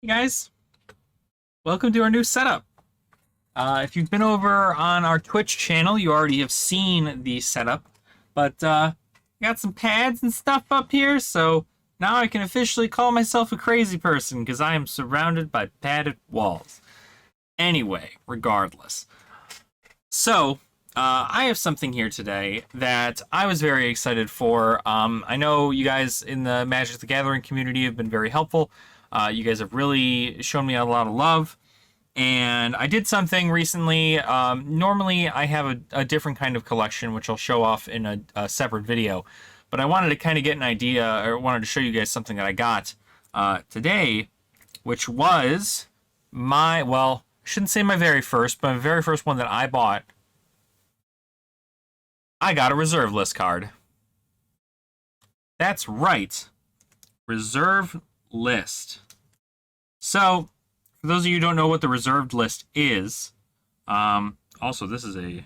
Hey guys, welcome to our new setup. If you've been over on our Twitch channel, you already have seen the setup, but I got some pads and stuff up here, so now I can officially call myself a crazy person because I am surrounded by padded walls. Anyway, regardless. So, I have something here today that I was very excited for. I know you guys in the Magic the Gathering community have been very helpful. You guys have really shown me a lot of love. And I did something recently. Normally, I have a different kind of collection, which I'll show off in a separate video. But I wanted to kind of get an idea, or wanted to show you guys something that I got today, which was well, I shouldn't say my very first, but my very first one that I bought. I got a reserve list card. That's right. Reserve list. So, for those of you who don't know what the reserved list is, also this is a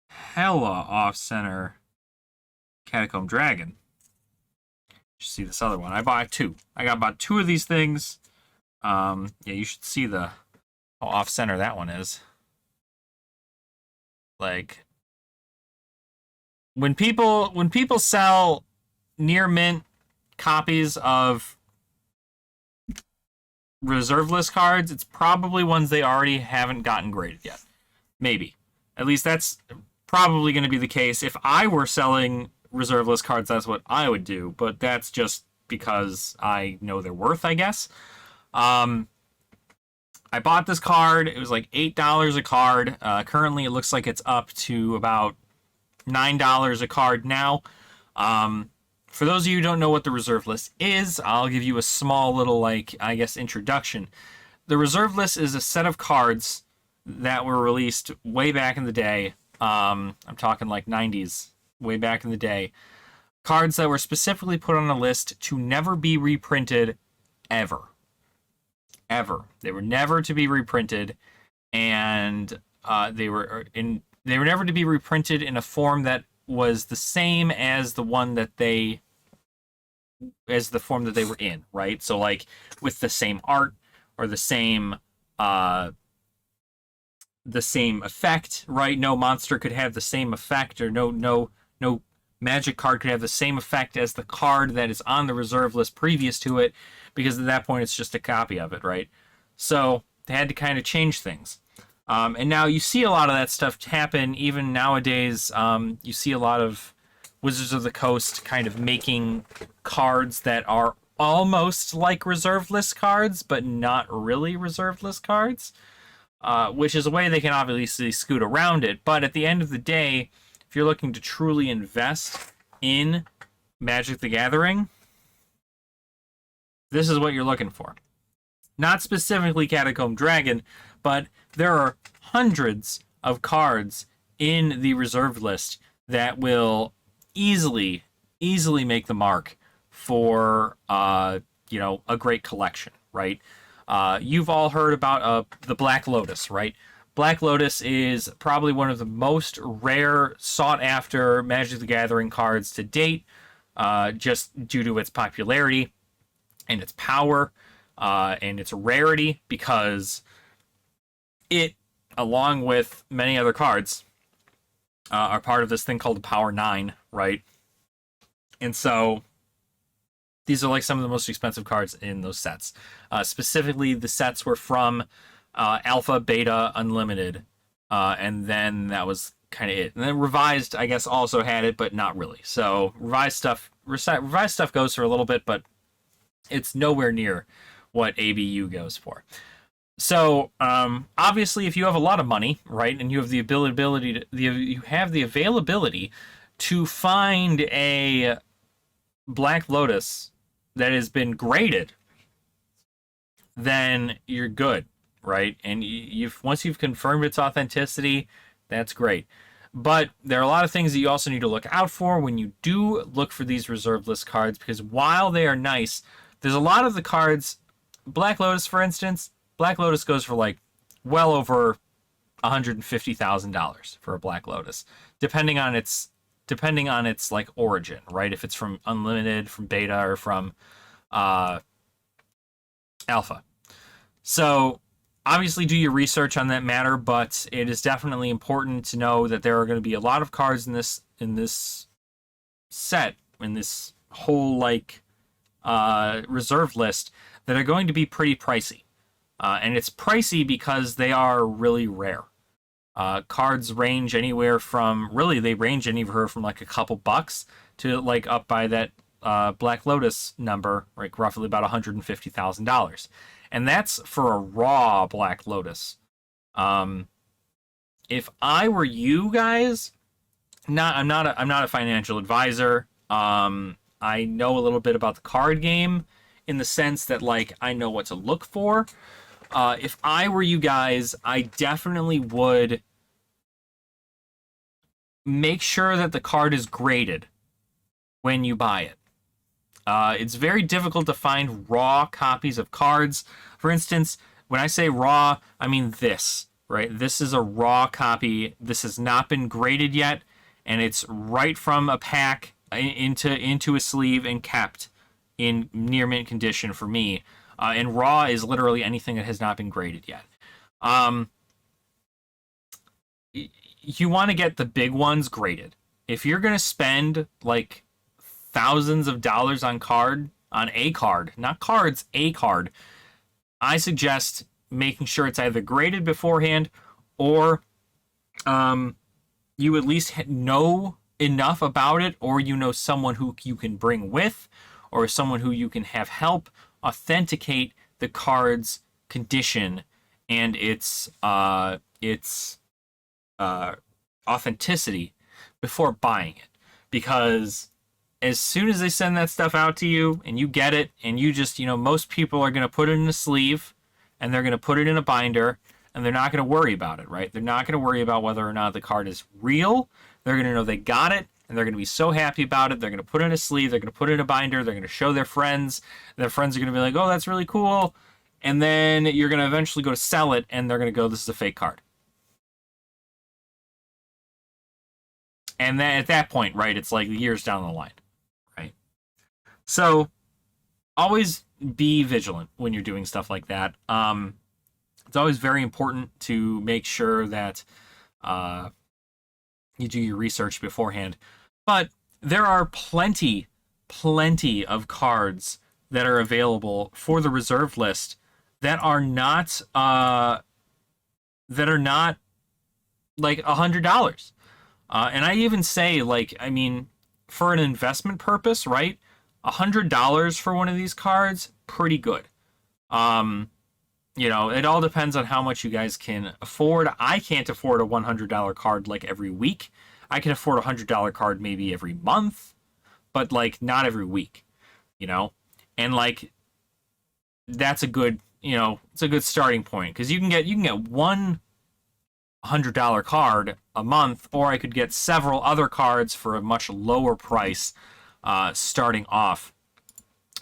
hella off-center Catacomb Dragon. You should see this other one. I bought two. I got about two of these things. Yeah, you should see how off-center that one is. Like, when people sell near mint copies of reserve list cards, it's probably ones they already haven't gotten graded yet. Maybe. At least that's probably going to be the case. If I were selling reserve list cards, that's what I would do, but that's just because I know their worth, I guess. I bought this card. It was like $8 a card. Currently, it looks like it's up to about $9 a card now. For those of you who don't know what the reserve list is, I'll give you a small little, introduction. The reserve list is a set of cards that were released way back in the day. I'm talking like 90s, way back in the day. Cards that were specifically put on a list to never be reprinted ever. Ever. They were never to be reprinted, and they were never to be reprinted in a form that was the same as the form that they were in, right? So like with the same art or the same effect, right? No monster could have the same effect, or no magic card could have the same effect as the card that is on the reserve list previous to it, because at that point it's just a copy of it, right? So they had to kind of change things. And now you see a lot of that stuff happen even nowadays. You see a lot of Wizards of the Coast kind of making cards that are almost like reserved list cards, but not really reserved list cards, which is a way they can obviously scoot around it. But at the end of the day, if you're looking to truly invest in Magic the Gathering, this is what you're looking for. Not specifically Catacomb Dragon, but there are hundreds of cards in the reserved list that will easily make the mark for a great collection, right? You've all heard about the Black Lotus, right? Black Lotus is probably one of the most rare, sought-after Magic the Gathering cards to date, just due to its popularity and its power and its rarity, because it, along with many other cards, are part of this thing called the Power 9, right? And so these are like some of the most expensive cards in those sets. Specifically, the sets were from Alpha, Beta, Unlimited, and then that was kind of it. And then Revised, I guess, also had it, but not really. So Revised stuff goes for a little bit, but it's nowhere near what ABU goes for. So, obviously, if you have a lot of money, right, and you have the availability to find a Black Lotus that has been graded, then you're good, right? And once you've confirmed its authenticity, that's great. But there are a lot of things that you also need to look out for when you do look for these reserved list cards, because while they are nice, there's a lot of the cards. Black Lotus, for instance, Black Lotus goes for like well over $150,000 for a Black Lotus, depending on its like origin, right? If it's from Unlimited, from Beta, or from Alpha. So obviously do your research on that matter, but it is definitely important to know that there are going to be a lot of cards in this set, in this whole like reserve list, that are going to be pretty pricey. And it's pricey because they are really rare. Cards range anywhere from, really, they range anywhere from like a couple bucks to like up by that Black Lotus number, like roughly about $150,000. And that's for a raw Black Lotus. Um, if I were you guys, I'm not a financial advisor. I know a little bit about the card game in the sense that like I know what to look for. If I were you guys, I definitely would make sure that the card is graded when you buy it. It's very difficult to find raw copies of cards. For instance, when I say raw, I mean this, right? This is a raw copy. This has not been graded yet, and it's right from a pack into a sleeve and kept in near mint condition for me. And raw is literally anything that has not been graded yet. Um, you want to get the big ones graded. If you're going to spend like thousands of dollars on a card, not cards, a card, I suggest making sure it's either graded beforehand or you at least know enough about it, or you know someone who you can bring with, or someone who you can have help authenticate the card's condition and its authenticity before buying it. Because as soon as they send that stuff out to you and you get it, and you just, most people are going to put it in a sleeve and they're going to put it in a binder, and they're not going to worry about it, right? They're not going to worry about whether or not the card is real. They're going to know they got it, and they're going to be so happy about it. They're going to put it in a sleeve. They're going to put it in a binder. They're going to show their friends. Their friends are going to be like, oh, that's really cool. And then you're going to eventually go to sell it, and they're going to go, this is a fake card. And then at that point, right, it's like years down the line, right? So always be vigilant when you're doing stuff like that. It's always very important to make sure that you do your research beforehand. But there are plenty of cards that are available for the reserve list that are not like $100. And I even say, like, I mean, for an investment purpose, right? $100 for one of these cards, pretty good. It all depends on how much you guys can afford. I can't afford a $100 card like every week. I can afford a $100 card maybe every month, but like not every week, And like that's a good, it's a good starting point, because you can get one $100 card a month, or I could get several other cards for a much lower price starting off.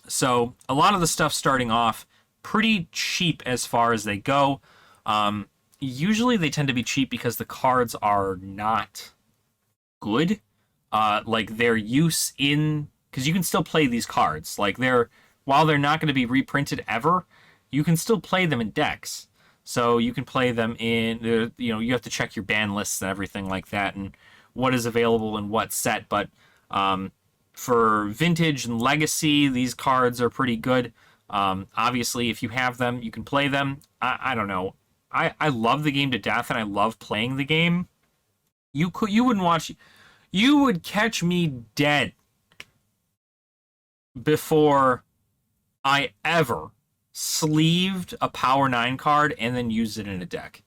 So a lot of the stuff starting off pretty cheap as far as they go. Usually they tend to be cheap because the cards are not good. Like their use in, because you can still play these cards. Like while they're not going to be reprinted ever, you can still play them in decks. So you can play them in, you have to check your ban lists and everything like that, and what is available in what set. But for Vintage and Legacy, these cards are pretty good. Obviously, if you have them, you can play them. I don't know. I love the game to death, and I love playing the game. You wouldn't watch. You would catch me dead before I ever sleeved a Power 9 card and then used it in a deck.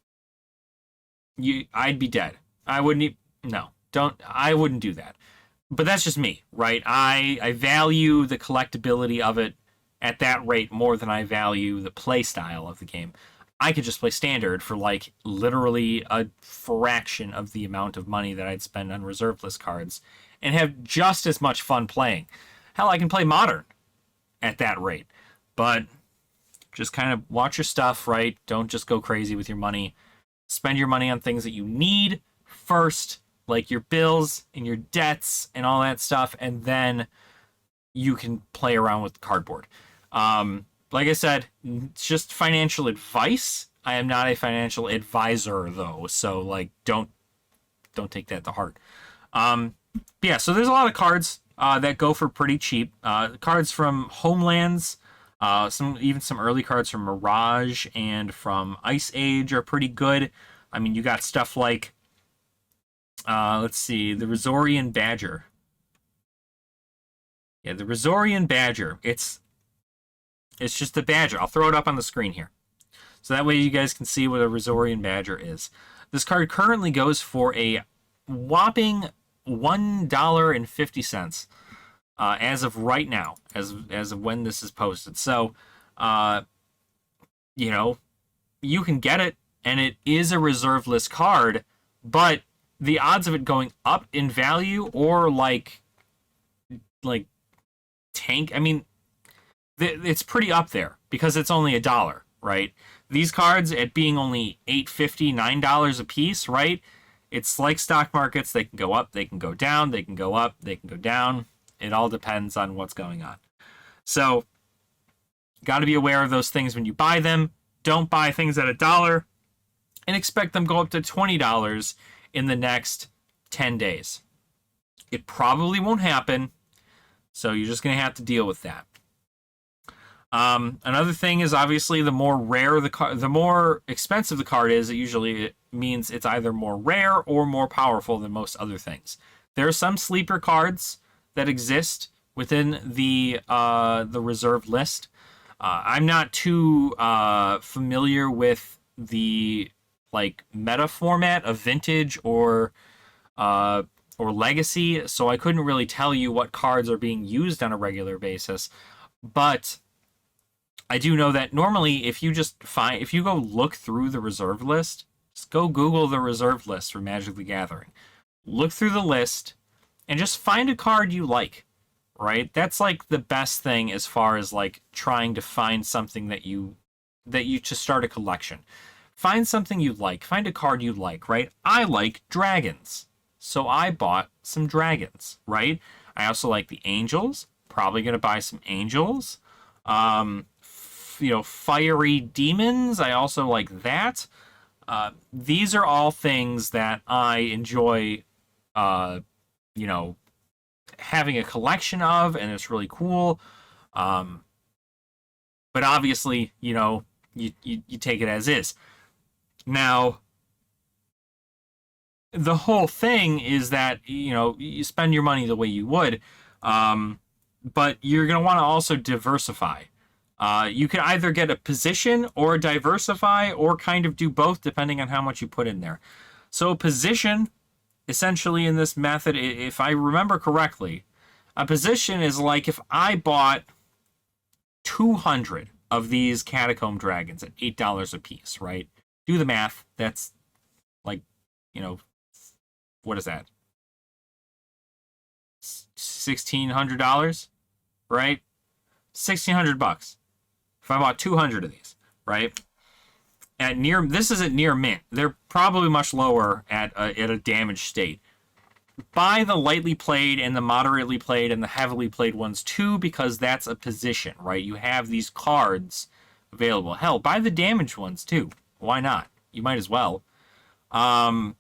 I'd be dead. I wouldn't. No, don't. I wouldn't do that. But that's just me, right? I value the collectability of it at that rate more than I value the play style of the game. I could just play standard for like literally a fraction of the amount of money that I'd spend on reserve list cards and have just as much fun playing. Hell, I can play modern at that rate. But just kind of watch your stuff, right? Don't just go crazy with your money. Spend your money on things that you need first, like your bills and your debts and all that stuff, and then you can play around with cardboard. like I said, it's just financial advice. I am not a financial advisor though, so like don't take that to heart. But yeah, so there's a lot of cards that go for pretty cheap. Cards from Homelands, some early cards from Mirage and from Ice Age are pretty good. I mean, you got stuff like let's see, the Razorian Badger. Yeah, the Razorian Badger. It's just a badger. I'll throw it up on the screen here. So that way you guys can see what a Razorian Badger is. This card currently goes for a whopping $1.50 as of right now, as of when this is posted. So, you know, you can get it, and it is a reserve list card, but the odds of it going up in value or like tank, I mean, it's pretty up there because it's only $1, right? These cards at being only $8.50, $9 a piece, right? It's like stock markets. They can go up, they can go down, they can go up, they can go down. It all depends on what's going on. So, got to be aware of those things when you buy them. Don't buy things at $1 and expect them to go up to $20 in the next 10 days. It probably won't happen, so you're just going to have to deal with that. Another thing is obviously the more rare the more expensive the card is, it means it's either more rare or more powerful than most other things. There are some sleeper cards that exist within the reserved list. I'm not too familiar with the like meta format of Vintage or Legacy, so I couldn't really tell you what cards are being used on a regular basis. But I do know that normally if you go look through the reserve list, just go Google the reserve list for Magic the Gathering. Look through the list and just find a card you like, right? That's like the best thing as far as like trying to find something that you to start a collection. Find something you like, find a card you like, right? I like dragons, so I bought some dragons, right? I also like the angels, probably going to buy some angels. Fiery demons, I also like that. These are all things that I enjoy, having a collection of, and it's really cool. But obviously, you take it as is. Now, the whole thing is that, you spend your money the way you would, but you're going to want to also diversify. You can either get a position or diversify or kind of do both depending on how much you put in there. So a position, essentially in this method, if I remember correctly, a position is like if I bought 200 of these Catacomb Dragons at $8 a piece, right? Do the math. That's like, what is that? $1,600, right? $1,600. If I bought 200 of these, right? This is at near mint. They're probably much lower at a damaged state. Buy the lightly played and the moderately played and the heavily played ones too, because that's a position, right? You have these cards available. Hell, buy the damaged ones too. Why not? You might as well. I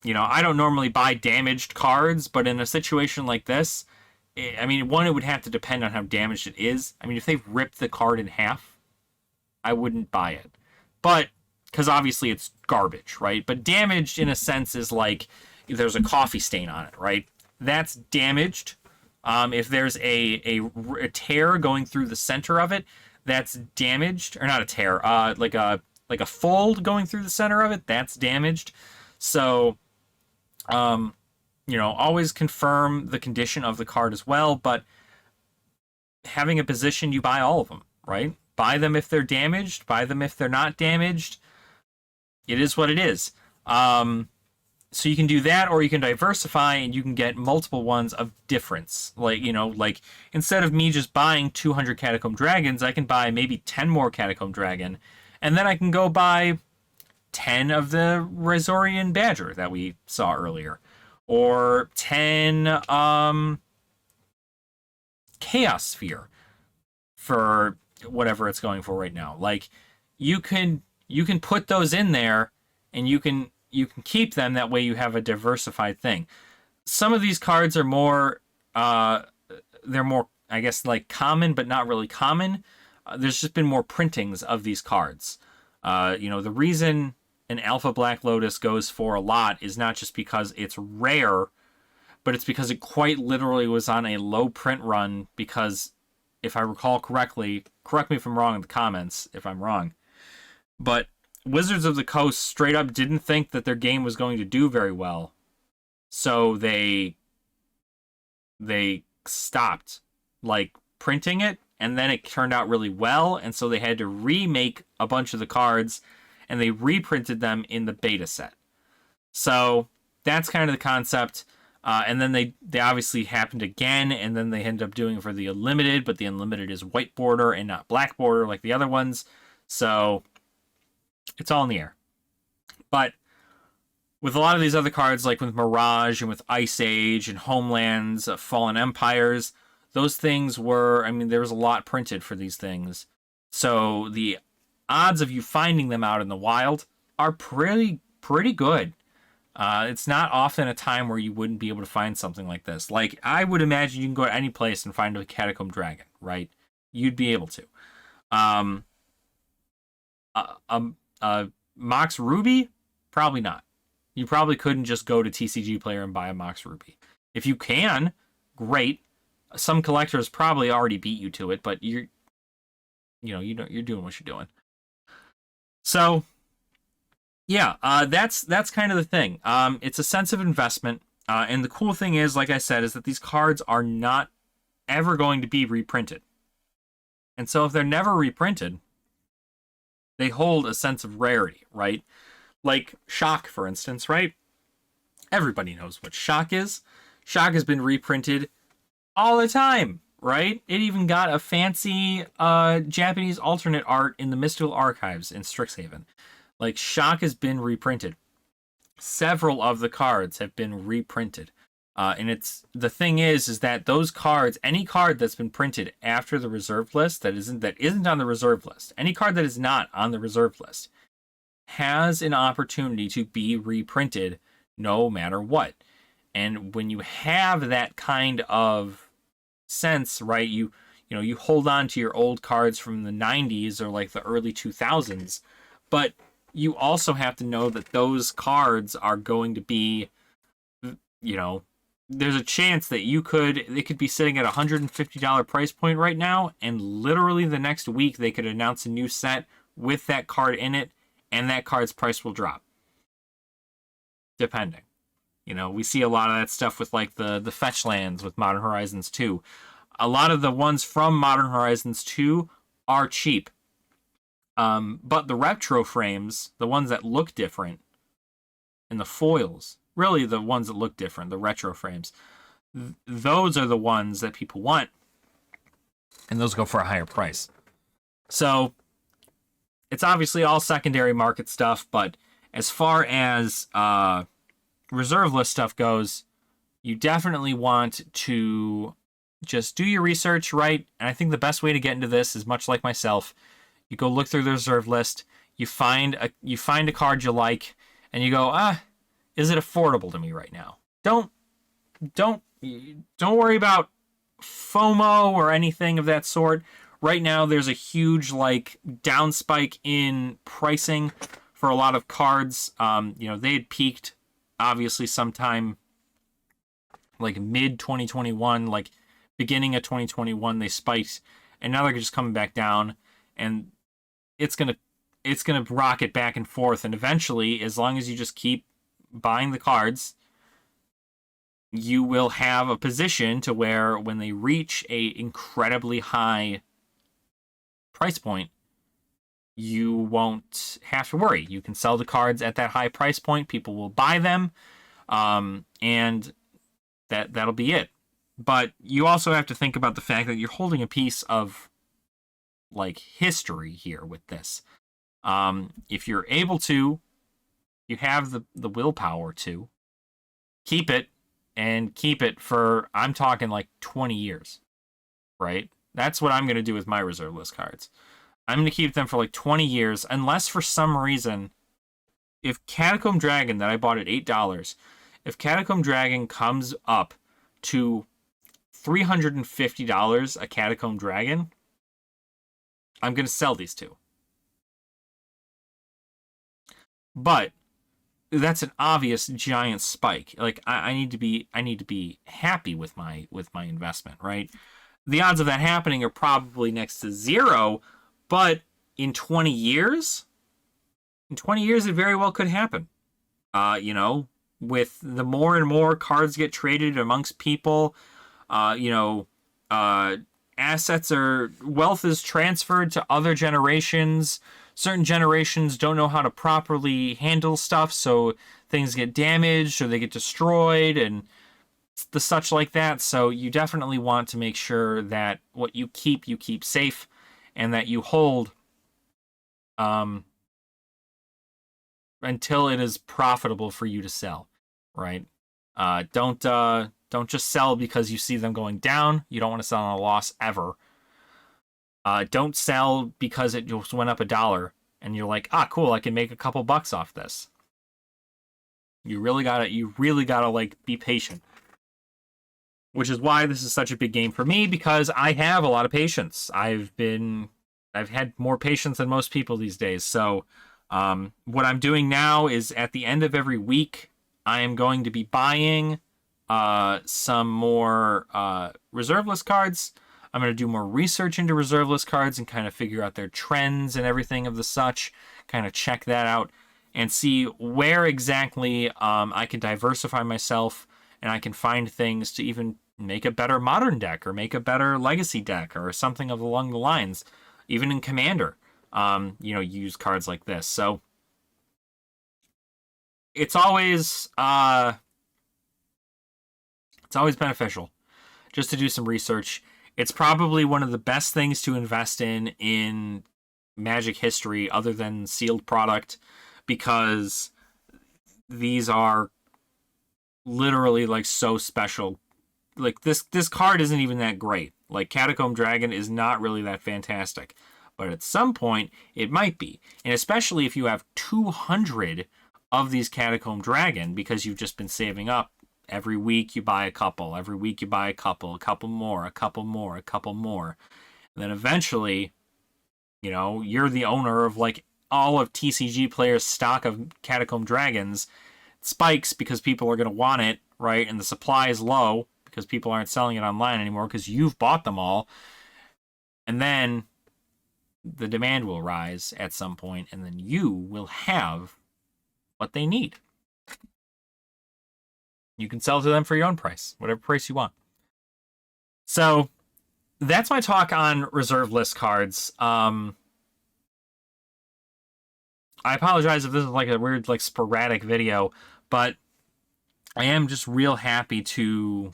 don't normally buy damaged cards, but in a situation like this, I mean, one, it would have to depend on how damaged it is. I mean, if they've ripped the card in half, I wouldn't buy it. But, because obviously it's garbage, right? But damaged, in a sense, is like, if there's a coffee stain on it, right? That's damaged. If there's a tear going through the center of it, that's damaged. Or not a tear, like a fold going through the center of it, that's damaged. So, always confirm the condition of the card as well, but having a position, you buy all of them, right? Buy them if they're damaged, buy them if they're not damaged. It is what it is. So you can do that, or you can diversify and you can get multiple ones of difference. Like instead of me just buying 200 Catacomb Dragons, I can buy maybe 10 more Catacomb Dragon, and then I can go buy 10 of the Razorian Badger that we saw earlier. Or 10 Chaos Sphere for whatever it's going for right now. Like you can put those in there, and you can keep them. That way you have a diversified thing. Some of these cards are more they're more, I guess, like common but not really common. There's just been more printings of these cards. The reason an Alpha Black Lotus goes for a lot is not just because it's rare, but it's because it quite literally was on a low print run. Because if I recall correctly, correct me if I'm wrong in the comments if I'm wrong, but Wizards of the Coast straight up didn't think that their game was going to do very well, so they stopped like printing it, and then it turned out really well, and so they had to remake a bunch of the cards, and they reprinted them in the beta set. So that's kind of the concept. And then they obviously happened again, and then they ended up doing it for the Unlimited, but the Unlimited is white border and not black border like the other ones. So it's all in the air. But with a lot of these other cards, like with Mirage and with Ice Age and Homelands, Fallen Empires, those things were, there was a lot printed for these things. So the odds of you finding them out in the wild are pretty good. It's not often a time where you wouldn't be able to find something like this. Like, I would imagine you can go to any place and find a Catacomb Dragon, right? You'd be able to. Mox Ruby? Probably not. You probably couldn't just go to TCG Player and buy a Mox Ruby. If you can, great. Some collectors probably already beat you to it, but you're doing what you're doing. So, yeah, that's kind of the thing. It's a sense of investment, and the cool thing is, like I said, is that these cards are not ever going to be reprinted. And so if they're never reprinted, they hold a sense of rarity, right? Like Shock, for instance, right? Everybody knows what Shock is. Shock has been reprinted all the time, right? It even got a fancy Japanese alternate art in the Mystical Archives in Strixhaven. Like, Shock has been reprinted. Several of the cards have been reprinted. And it's the thing is that those cards, any card that's been printed after the reserve list that isn't on the reserve list, any card that is not on the reserve list, has an opportunity to be reprinted no matter what. And when you have that kind of sense, right, you hold on to your old cards from the 90s or like the early 2000s, but you also have to know that those cards are going to be, there's a chance that they could be sitting at a $150 price point right now, and literally the next week they could announce a new set with that card in it, and that card's price will drop. Depending. We see a lot of that stuff with like the fetch lands with Modern Horizons 2. A lot of the ones from Modern Horizons 2 are cheap. But the retro frames, the ones that look different, and the foils, really the ones that look different, the retro frames, those are the ones that people want, and those go for a higher price. So it's obviously all secondary market stuff, but as far as reserve list stuff goes, you definitely want to just do your research, right? And I think the best way to get into this is much like myself. You go look through the reserve list, you find a card you like, and you go, is it affordable to me right now? Don't worry about FOMO or anything of that sort. Right now, there's a huge down spike in pricing for a lot of cards. They had peaked obviously sometime like mid 2021, like beginning of 2021, they spiked, and now they're just coming back down, and it's gonna rocket back and forth, and eventually, as long as you just keep buying the cards, you will have a position to where when they reach a incredibly high price point, you won't have to worry. You can sell the cards at that high price point. People will buy them, and that'll be it. But you also have to think about the fact that you're holding a piece of history here with this. If you're able to, you have the willpower to keep it, and keep it for, I'm talking 20 years, right? That's what I'm going to do with my reserve list cards. I'm going to keep them for like 20 years, unless for some reason, if Catacomb Dragon that I bought at $8, if Catacomb Dragon comes up to $350 a Catacomb Dragon, I'm going to sell these two. But that's an obvious giant spike. Like I need to be happy with my investment, right? The odds of that happening are probably next to zero, but in 20 years, it very well could happen. You know, with the more and more cards get traded amongst people, you know, wealth is transferred to other generations. Certain generations don't know how to properly handle stuff, so things get damaged or they get destroyed and the such like that. So you definitely want to make sure that what you keep safe, and that you hold until it is profitable for you to sell, right? Don't just sell because you see them going down. You don't want to sell on a loss ever. Don't sell because it just went up $1 and you're like, cool, I can make a couple bucks off this. You really gotta like be patient. Which is why this is such a big game for me, because I have a lot of patience. I've had more patience than most people these days. So what I'm doing now is at the end of every week, I am going to be buying some more reserve list cards. I'm going to do more research into reserve list cards and kind of figure out their trends and everything of the such, kind of check that out and see where exactly I can diversify myself, and I can find things to even make a better modern deck or make a better legacy deck or something along the lines. Even in Commander, you know, use cards like this. So it's always beneficial just to do some research. It's probably one of the best things to invest in Magic history, other than sealed product, because these are literally like so special. Like this card isn't even that great. Like Catacomb Dragon is not really that fantastic, but at some point it might be. And especially if you have 200 of these Catacomb Dragon, because you've just been saving up. Every week you buy a couple, every week you buy a couple more, a couple more. And then eventually, you know, you're the owner of like all of TCG Player's stock of Catacomb Dragons. It spikes because people are going to want it, right? And the supply is low because people aren't selling it online anymore because you've bought them all. And then the demand will rise at some point, and then you will have what they need. You can sell to them for your own price, whatever price you want. So that's my talk on reserve list cards. I apologize if this is like a weird, like sporadic video, but I am just real happy to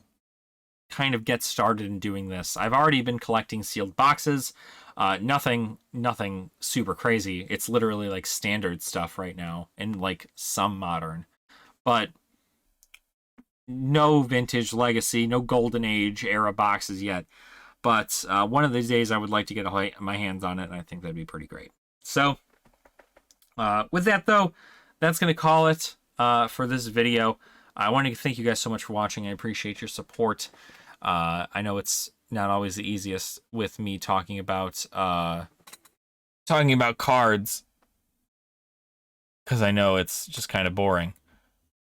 kind of get started in doing this. I've already been collecting sealed boxes. Nothing super crazy. It's literally like standard stuff right now, and like some modern, but no vintage legacy, no golden age era boxes yet. But one of these days I would like to get my hands on it, and I think that'd be pretty great. So with that though, that's going to call it for this video. I want to thank you guys so much for watching. I appreciate your support. I know it's not always the easiest with me talking about cards, because I know it's just kind of boring.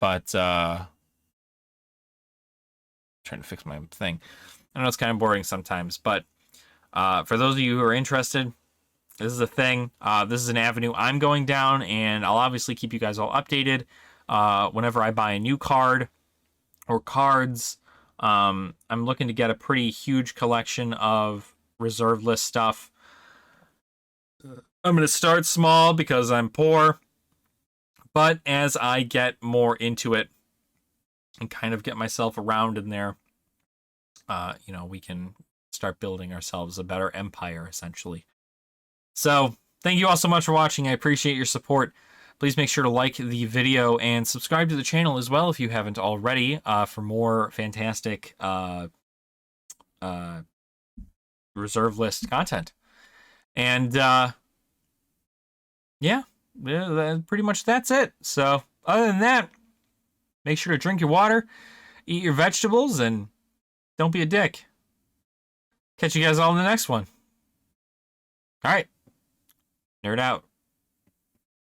But trying to fix my thing. I know it's kind of boring sometimes, but for those of you who are interested, this is a thing. This is an avenue I'm going down, and I'll obviously keep you guys all updated whenever I buy a new card or cards. I'm looking to get a pretty huge collection of reserve list stuff. I'm going to start small because I'm poor, but as I get more into it and kind of get myself around in there, you know, we can start building ourselves a better empire, essentially. So thank you all so much for watching. I appreciate your support. Please make sure to like the video and subscribe to the channel as well if you haven't already, for more fantastic reserve list content. And yeah, pretty much that's it. So other than that, make sure to drink your water, eat your vegetables, and don't be a dick. Catch you guys all in the next one. All right. Nerd out.